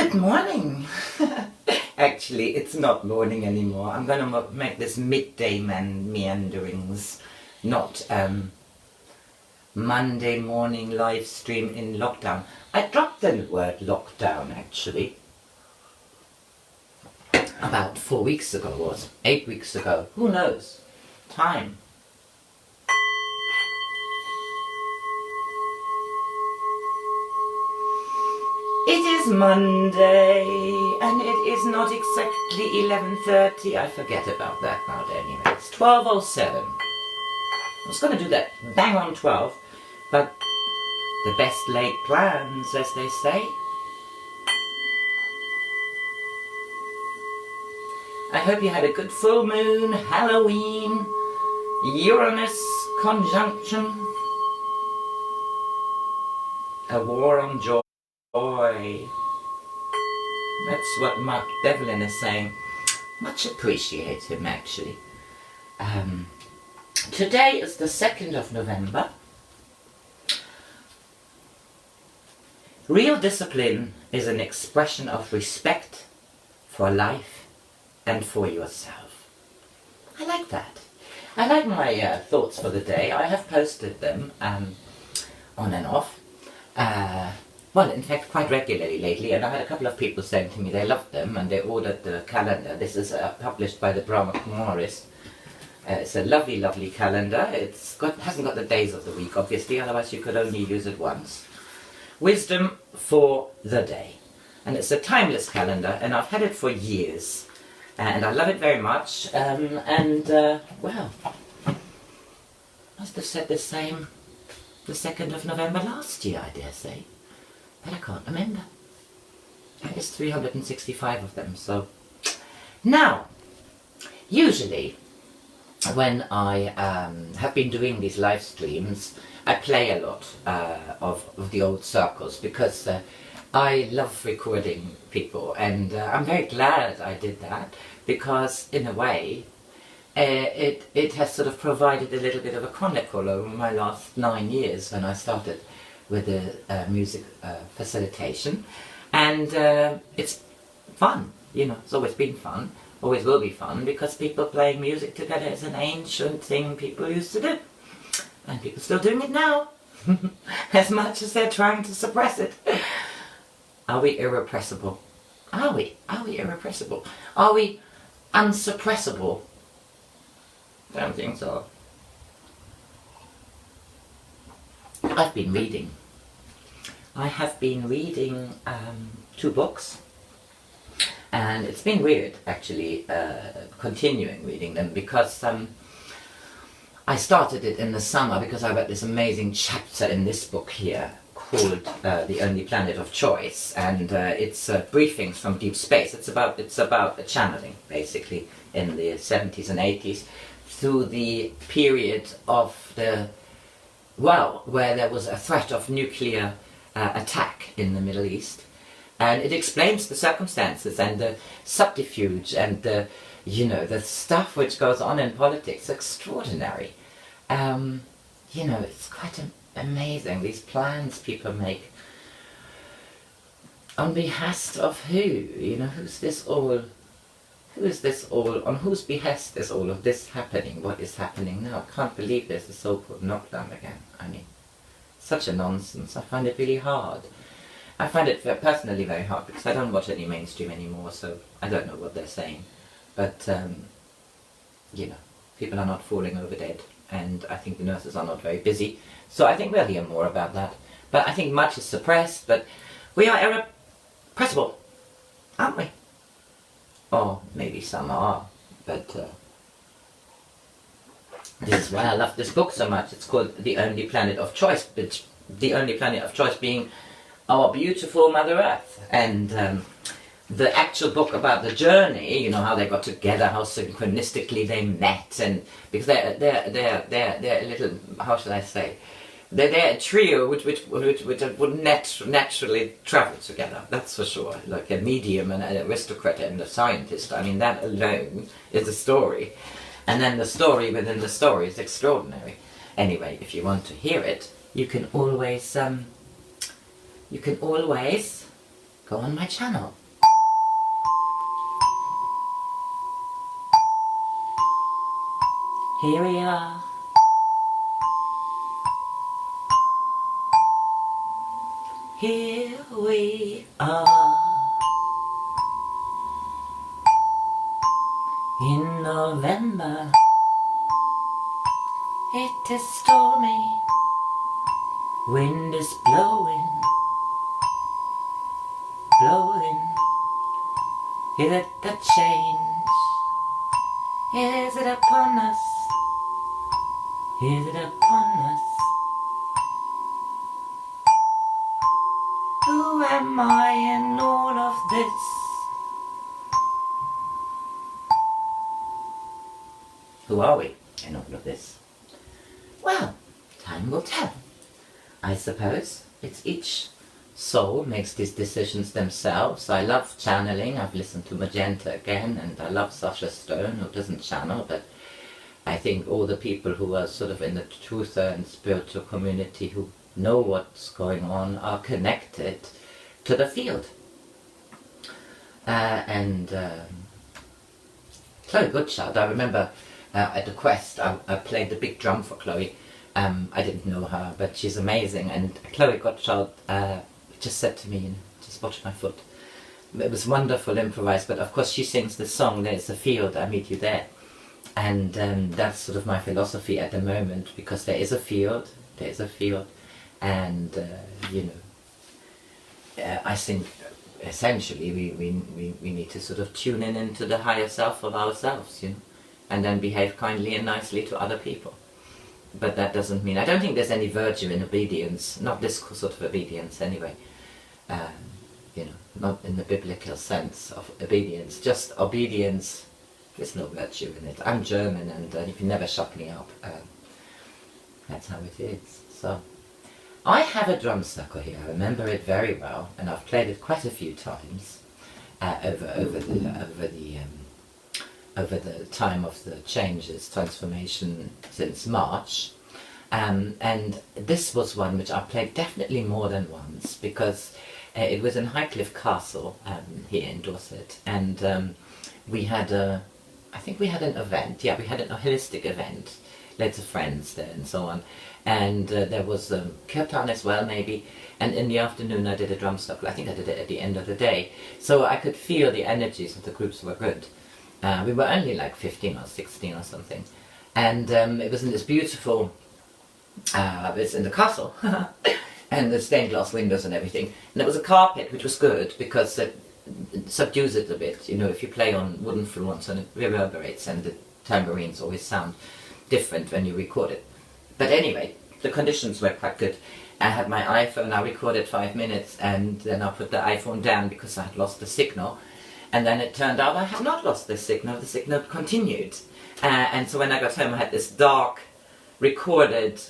Good morning. Actually, it's not morning anymore. I'm going to make this midday meanderings, not Monday morning live stream in lockdown. I dropped the word lockdown actually about 4 weeks ago, or 8 weeks ago. Who knows? Time. It is Monday, and it is not exactly 11:30. I forget about that now, anyway. It's 12:07. I was going to do that bang on 12, but the best laid plans, as they say. I hope you had a good full moon, Halloween, Uranus conjunction, a war on joy. That's what Mark Devlin is saying. Much appreciate him, actually. Today is the 2nd of November. Real discipline is an expression of respect for life and for yourself. I like that. I like my thoughts for the day. I have posted them on and off. Well, in fact, quite regularly lately, and I had a couple of people saying to me they loved them and they ordered the calendar. This is published by the Brahma Kumaris. It's a lovely, lovely calendar. Hasn't got the days of the week, obviously, otherwise you could only use it once. Wisdom for the day. And it's a timeless calendar, and I've had it for years. And I love it very much. Well, must have said the same the 2nd of November last year, I dare say. But I can't remember. There's 365 of them, so... Now, usually, when I have been doing these live streams, I play a lot of the old circles, because I love recording people, and I'm very glad I did that, because, in a way, it has sort of provided a little bit of a chronicle over my last 9 years when I started with the music facilitation, and it's fun, you know. It's always been fun, always will be fun, because people playing music together is an ancient thing people used to do, and people still doing it now, as much as they're trying to suppress it. Are we irrepressible? Are we? Are we irrepressible? Are we unsuppressible? I don't think so. I've been reading. I have been reading 2 books, and it's been weird actually continuing reading them, because I started it in the summer because I read this amazing chapter in this book here called The Only Planet of Choice, and it's briefings from deep space. It's about a channeling basically in the 70s and 80s through the period of the where there was a threat of nuclear attack in the Middle East, and it explains the circumstances and the subterfuge and the stuff which goes on in politics. Extraordinary. It's quite amazing, these plans people make on behest of who? Who is this all, on whose behest is all of this happening? What is happening now? I can't believe there's a so-called knockdown again. I mean, such a nonsense. I find it really hard. I find it personally very hard, because I don't watch any mainstream anymore, so I don't know what they're saying. But, people are not falling over dead, and I think the nurses are not very busy. So I think we'll hear more about that. But I think much is suppressed, but we are irrepressible, aren't we? Or maybe some are, but this is why I love this book so much. It's called The Only Planet of Choice, but the only planet of choice being our beautiful Mother Earth. And the actual book about the journey, how they got together, how synchronistically they met, and because they're a little, how should I say, they're a trio which would naturally travel together, that's for sure. Like a medium and an aristocrat and a scientist. I mean, that alone is a story. And then the story within the story is extraordinary. Anyway, if you want to hear it, you can always go on my channel. Here we are. Here we are. In November. It is stormy. Wind is blowing. Blowing. Is it the change? Is it upon us? Is it upon us? Who am I in all of this? Who are we in all of this? Well, time will tell. I suppose it's each soul makes these decisions themselves. I love channeling. I've listened to Magenta again, and I love Sasha Stone, who doesn't channel, but I think all the people who are sort of in the truther and spiritual community who know what's going on are connected to the field. Chloe Goodchild, I remember at the Quest, I played the big drum for Chloe. I didn't know her, but she's amazing. And Chloe Goodchild just said to me, you know, just watch my foot. It was wonderful improvised, but of course she sings the song, There's a Field, I Meet You There. And that's sort of my philosophy at the moment, because there is a field, and you know, I think essentially we need to sort of tune in into the higher self of ourselves, you know, and then behave kindly and nicely to other people. But that doesn't mean, I don't think there's any virtue in obedience, not this sort of obedience anyway, you know, not in the biblical sense of obedience, just obedience. There's no virtue in it. I'm German, and you can never shut me up. That's how it is. So, I have a drum circle here. I remember it very well, and I've played it quite a few times over the time of the changes, transformation since March. And this was one which I played definitely more than once, because it was in Highcliffe Castle here in Dorset, and we had I think we had an event, yeah, we had a holistic event, loads of friends there and so on, and there was kirtan as well maybe, and in the afternoon I did a drum circle. I think I did it at the end of the day, so I could feel the energies of the groups were good. We were only like 15 or 16 or something, and it was in this beautiful, it's in the castle, and the stained glass windows and everything, and there was a carpet which was good because it subdues it a bit, you know, if you play on wooden floors and it reverberates, and the tambourines always sound different when you record it. But anyway, the conditions were quite good. I had my iPhone, I recorded 5 minutes, and then I put the iPhone down because I had lost the signal, and then it turned out I had not lost the signal continued. And so when I got home I had this dark recorded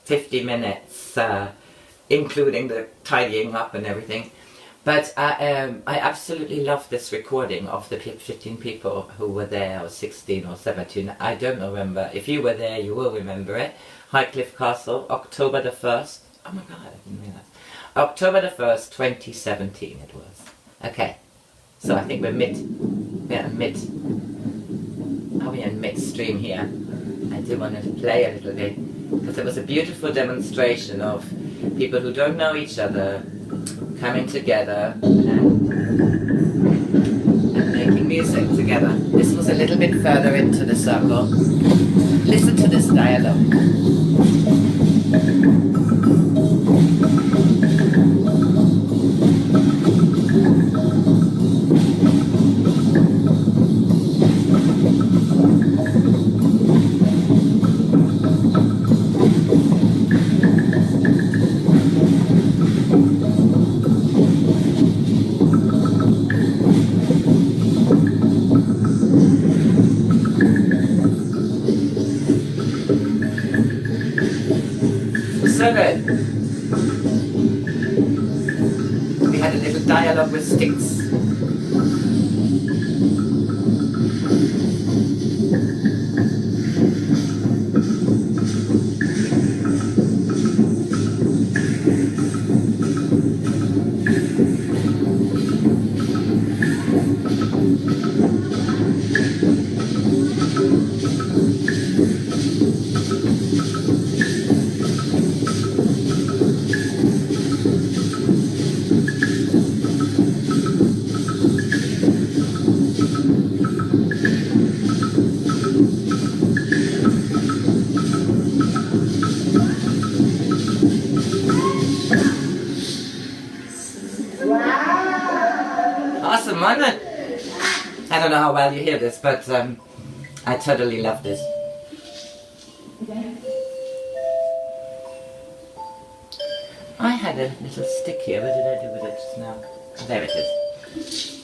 50 minutes, including the tidying up and everything. But I absolutely love this recording of the 15 people who were there, or 16 or 17, I don't remember. If you were there, you will remember it. Highcliffe Castle, October the 1st. Oh my god, I didn't realize. October the 1st, 2017 it was. Okay, so I think we're in midstream here. I do want to play a little bit, because it was a beautiful demonstration of people who don't know each other coming together and making music together. This was a little bit further into the circle. Listen to this dialogue. So good. We had a little dialogue with sticks. awesome, wasn't it? I don't know how well you hear this, but I totally love this. I had a little stick here. What did I do with it just now? There it is.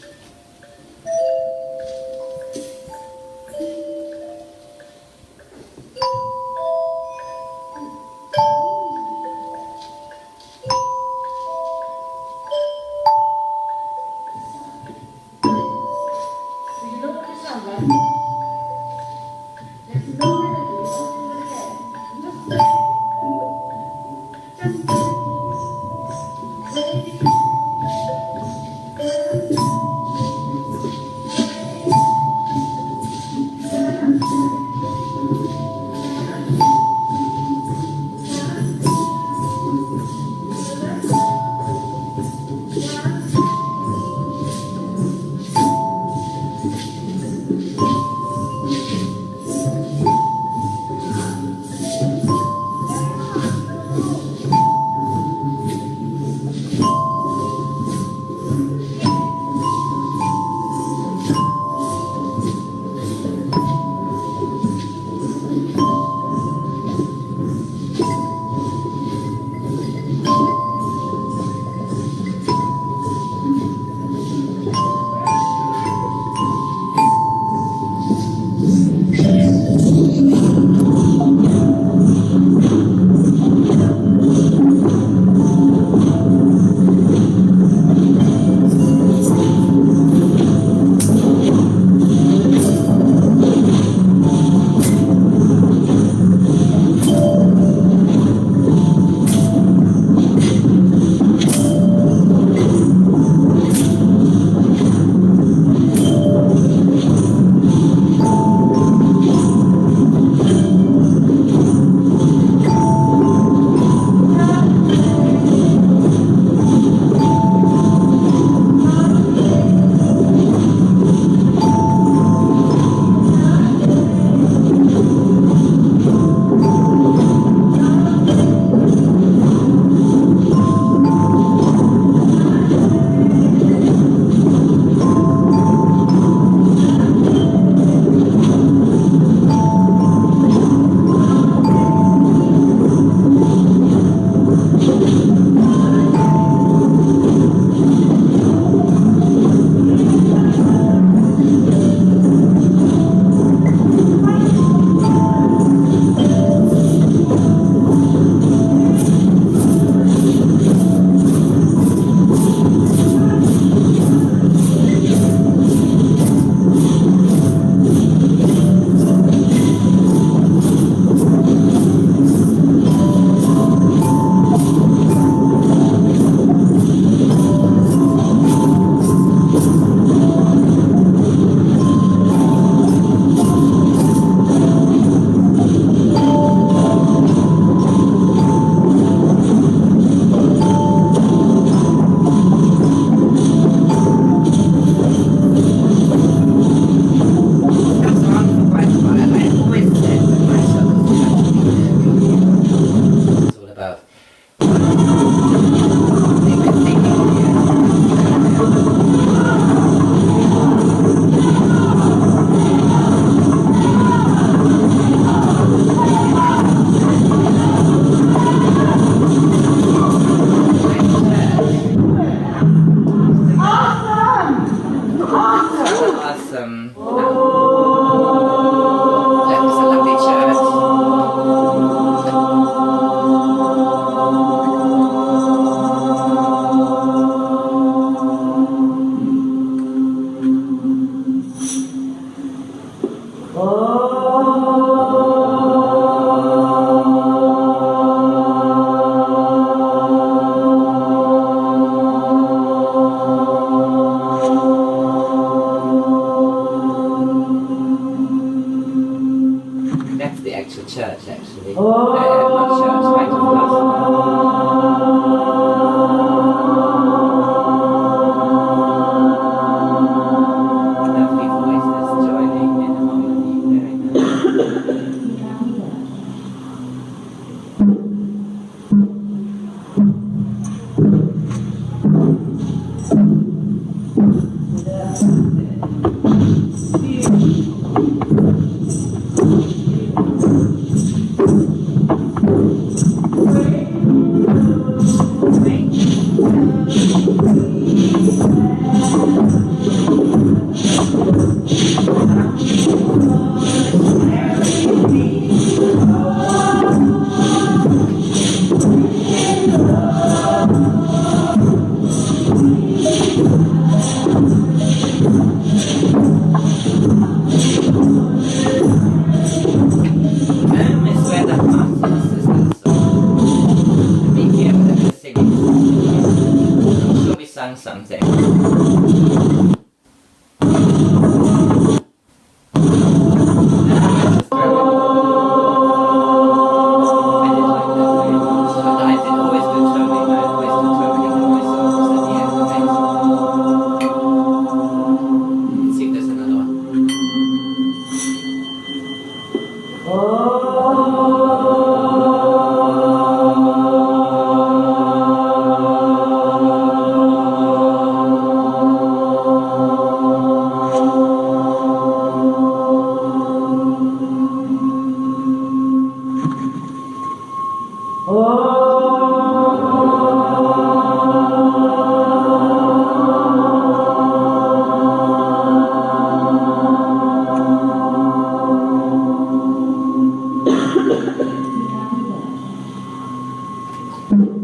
Something.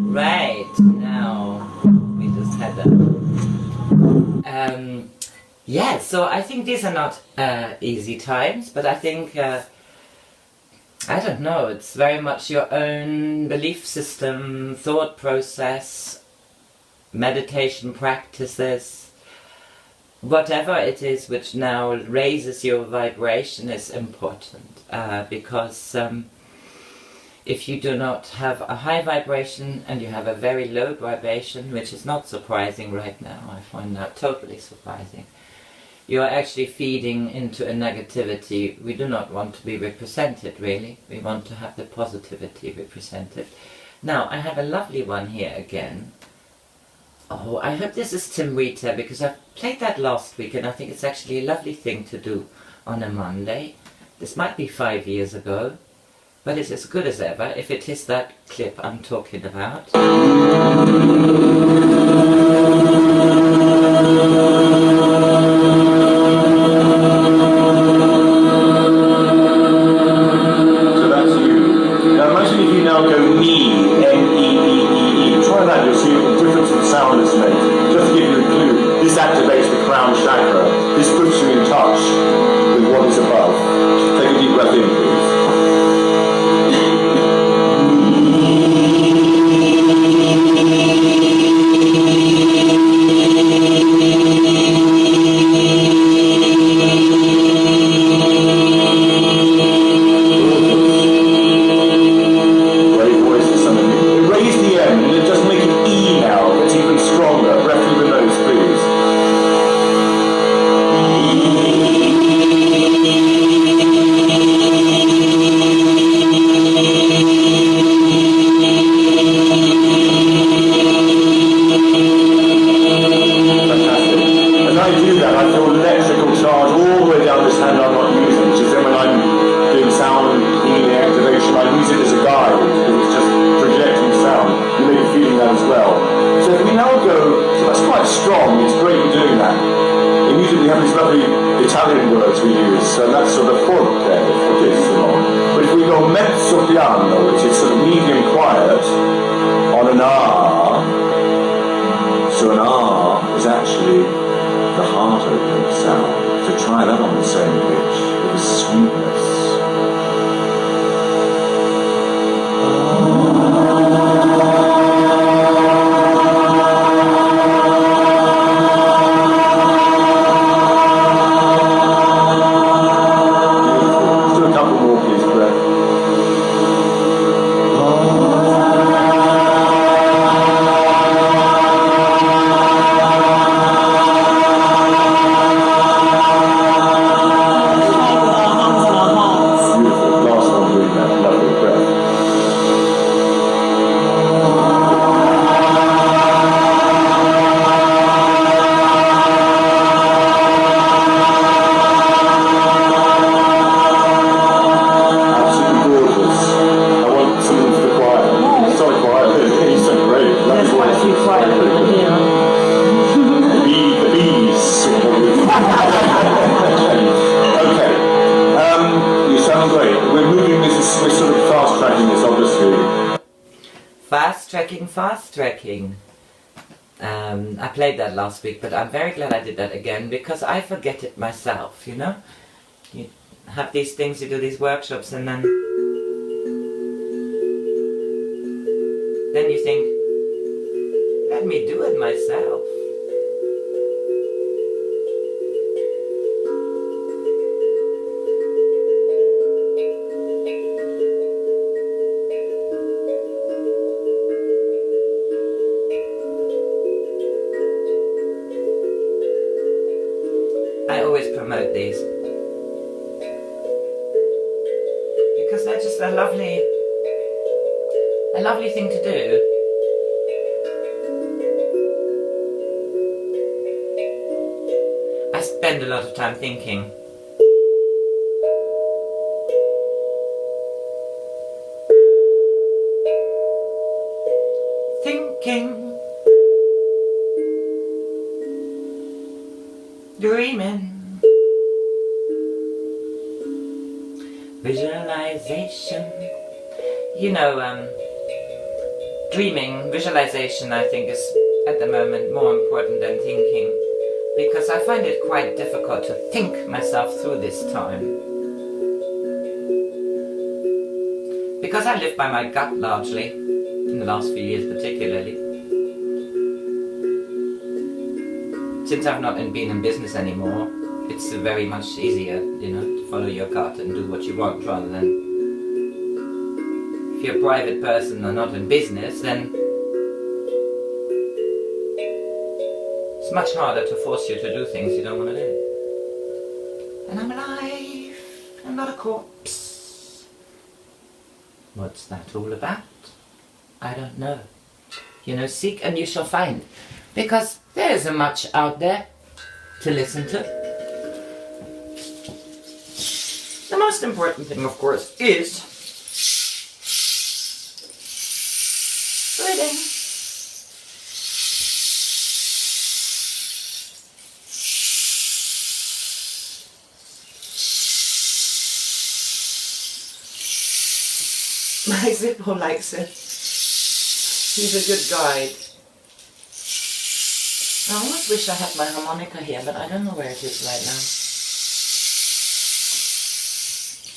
Right, now we just had that. Yeah, so I think these are not easy times, but I think, I don't know, it's very much your own belief system, thought process, meditation practices, whatever it is which now raises your vibration is important, because if you do not have a high vibration and you have a very low vibration, which is not surprising right now, I find that totally surprising, you are actually feeding into a negativity. We do not want to be represented, really. We want to have the positivity represented. Now, I have a lovely one here again. Oh, I hope this is Timrita, because I played that last week and I think it's actually a lovely thing to do on a Monday. This might be 5 years ago, but it's as good as ever if it is that clip I'm talking about. tracking, fast tracking. I played that last week, but I'm very glad I did that again because I forget it myself, you know? You have these things, you do these workshops, and then you think, let me do it myself. I always promote these because they're just a lovely thing to do. I spend a lot of time thinking. Dreaming. Visualization. You know, dreaming, visualization I think is at the moment more important than thinking, because I find it quite difficult to think myself through this time. Because I live by my gut largely, in the last few years particularly. Since I've not been in business anymore, it's very much easier, you know, to follow your gut and do what you want rather than if you're a private person or not in business, then it's much harder to force you to do things you don't want to do. And I'm alive, I'm not a corpse. What's that all about? I don't know. You know, seek and you shall find. Because there isn't much out there to listen to. The most important thing, of course, is breathing. My Zippo likes it. He's a good guide. I almost wish I had my harmonica here, but I don't know where it is right now.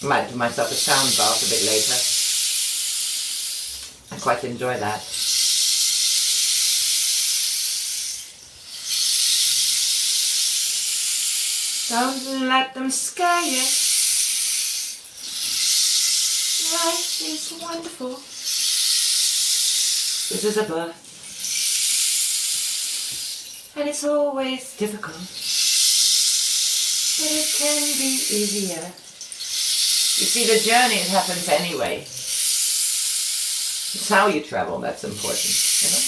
I might do myself a sound bath a bit later. I quite enjoy that. Don't let them scare you. Life is wonderful. This is a birth. And it's always difficult, but it can be easier. You see, the journey happens anyway. It's how you travel that's important, you know?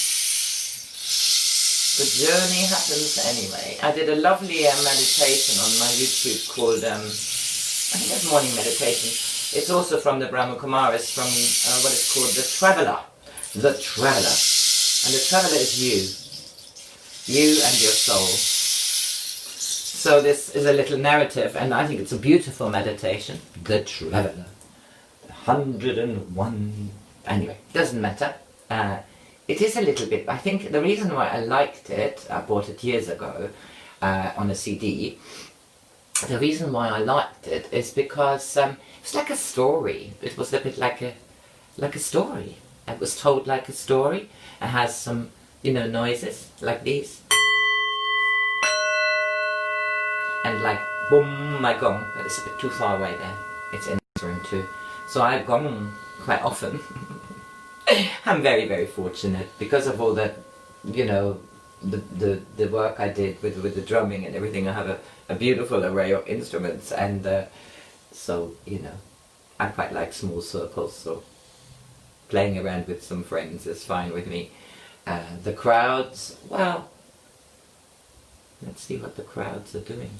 The journey happens anyway. I did a lovely meditation on my YouTube called, I think it's morning meditation. It's also from the Brahma Kumaris, from what is called the Traveller. The Traveller. And the Traveller is you. You and your soul. So this is a little narrative, and I think it's a beautiful meditation. The Traveller. 101. Anyway, doesn't matter. It is a little bit, I think the reason why I liked it, I bought it years ago on a CD. The reason why I liked it is because it's like a story. It was a bit like a story. It was told like a story. It has some, you know, noises like these. And like boom, my gong, but it's a bit too far away there. It's in this room too. So I gong quite often. I'm very, very fortunate because of all the, you know, the work I did with the drumming and everything. I have a beautiful array of instruments, and so, you know, I quite like small circles, so playing around with some friends is fine with me. The crowds, well, let's see what the crowds are doing.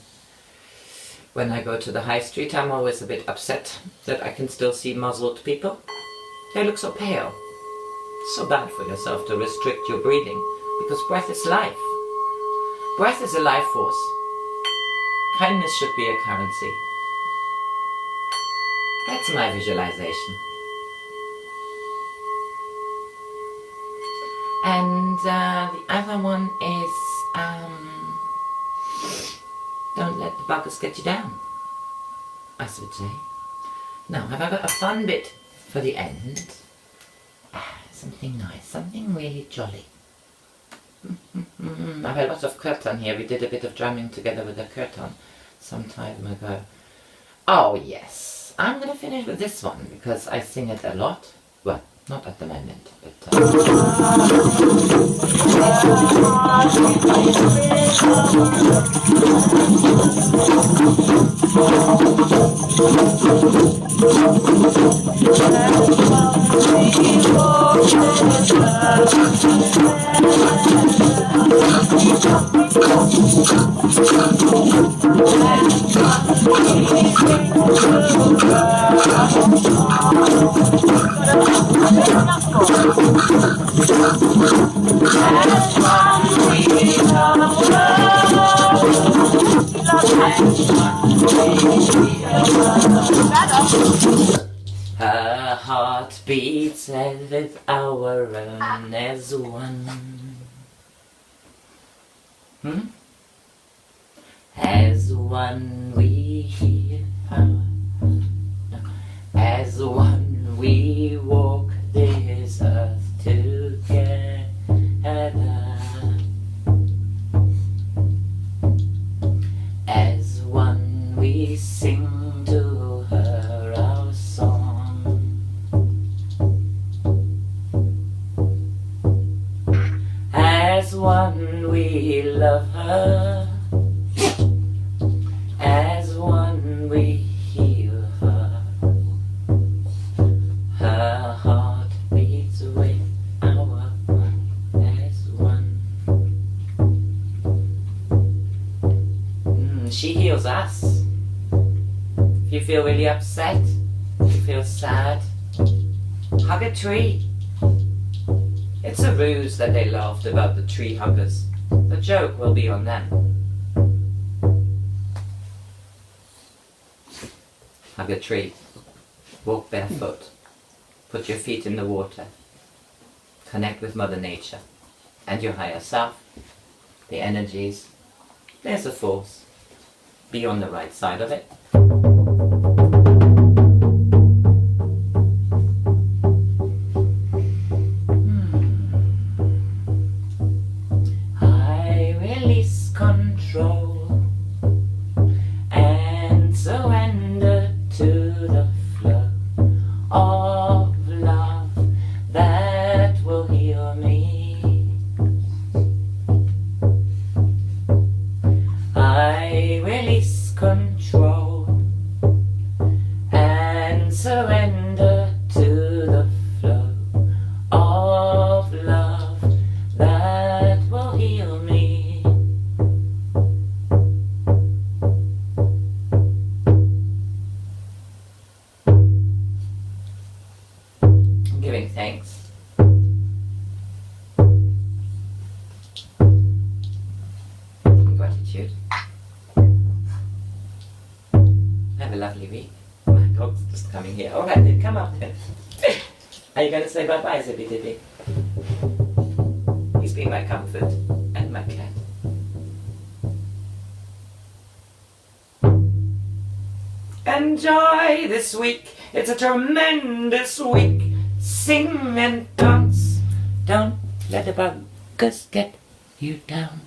When I go to the high street, I'm always a bit upset that I can still see muzzled people. They look so pale. It's so bad for yourself to restrict your breathing, because breath is life. Breath is a life force. Kindness should be a currency. That's my visualization. And the other one is don't let the buggers get you down, I should say. Now, have I got a fun bit for the end? Something nice, something really jolly. I've had lots of curtain here. We did a bit of drumming together with the curtain some time ago. Oh yes, I'm going to finish with this one because I sing it a lot. Well, not at the moment, but her heart beats as with our own as one. As one we hear our, as one we walk this earth together. As one we sing to her our song. As one we love her. As one we heal her. Her heart beats with our one as one. She heals us. If you feel really upset, if you feel sad, hug a tree. It's a ruse that they laughed about the tree huggers. The joke will be on them. Hug a tree. Walk barefoot. Put your feet in the water. Connect with Mother Nature and your higher self, the energies. There's a force. Be on the right side of it. I release control and surrender to the flow of love that will heal me. I release control and surrender to the flow of love that will heal me. I'm giving thanks. Gratitude. Have a lovely week. My dog's just coming here. Alright then, come up then. Are you going to say bye-bye, Zippy Dippy? He's been my comfort and my cat. Enjoy this week. It's a tremendous week. Sing and dance. Don't let the buggers get you down.